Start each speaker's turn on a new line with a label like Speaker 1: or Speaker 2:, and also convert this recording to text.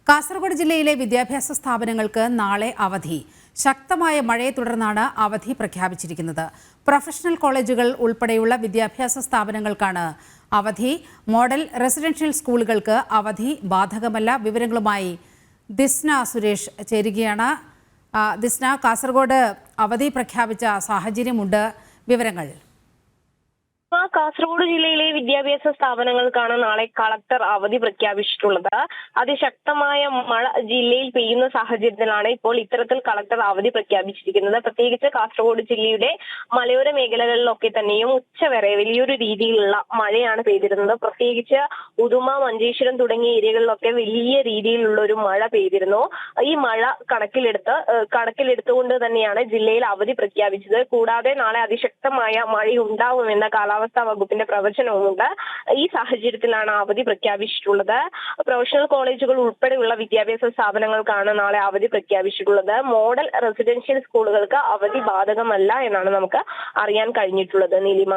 Speaker 1: കാസർഗോഡ് ജില്ലയിലെ വിദ്യാഭ്യാസ സ്ഥാപനങ്ങൾക്ക് നാളെ അവധി. ശക്തമായ മഴയെ തുടർന്നാണ് അവധി പ്രഖ്യാപിച്ചിരിക്കുന്നത്. പ്രൊഫഷണൽ കോളേജുകൾ ഉൾപ്പെടെയുള്ള വിദ്യാഭ്യാസ സ്ഥാപനങ്ങൾക്കാണ് അവധി. മോഡൽ റെസിഡൻഷ്യൽ സ്കൂളുകൾക്ക് അവധി ബാധകമല്ല. വിവരങ്ങളുമായി ദിസ്ന സുരേഷ് ചേരുകയാണ്. ദിസ്ന, കാസർഗോഡ് അവധി പ്രഖ്യാപിച്ച സാഹചര്യമുണ്ട്, വിവരങ്ങൾ.
Speaker 2: കാസർഗോഡ് ജില്ലയിലെ വിദ്യാഭ്യാസ സ്ഥാപനങ്ങൾക്കാണ് നാളെ കളക്ടർ അവധി പ്രഖ്യാപിച്ചിട്ടുള്ളത്. അതിശക്തമായ മഴ ജില്ലയിൽ പെയ്യുന്ന സാഹചര്യത്തിലാണ് ഇപ്പോൾ ഇത്തരത്തിൽ കളക്ടർ അവധി പ്രഖ്യാപിച്ചിരിക്കുന്നത്. പ്രത്യേകിച്ച് കാസർഗോഡ് ജില്ലയുടെ മലയോര മേഖലകളിലൊക്കെ തന്നെയും ഉച്ചവരെ വലിയൊരു രീതിയിലുള്ള മഴയാണ് പെയ്തിരുന്നത്. പ്രത്യേകിച്ച് ഉദുമ, മഞ്ചേശ്വരം തുടങ്ങിയ ഏരിയകളിലൊക്കെ വലിയ രീതിയിലുള്ള ഒരു മഴ പെയ്തിരുന്നു. ഈ മഴ കണക്കിലെടുത്തുകൊണ്ട് തന്നെയാണ് ജില്ലയിൽ അവധി പ്രഖ്യാപിച്ചത്. കൂടാതെ നാളെ അതിശക്തമായ മഴയുണ്ടാവുമെന്ന കാലാവസ്ഥാ വകുപ്പിന്റെ പ്രവചനവുമുണ്ട്. ഈ സാഹചര്യത്തിലാണ് അവധി പ്രഖ്യാപിച്ചിട്ടുള്ളത്. പ്രൊഫഷണൽ കോളേജുകൾ ഉൾപ്പെടെയുള്ള വിദ്യാഭ്യാസ സ്ഥാപനങ്ങൾക്കാണ് നാളെ അവധി പ്രഖ്യാപിച്ചിട്ടുള്ളത്. മോഡൽ റെസിഡൻഷ്യൽ സ്കൂളുകൾക്ക് അവധി ബാധകമല്ല എന്നാണ് നമുക്ക് അറിയാൻ കഴിഞ്ഞിട്ടുള്ളത്. നീലിമ.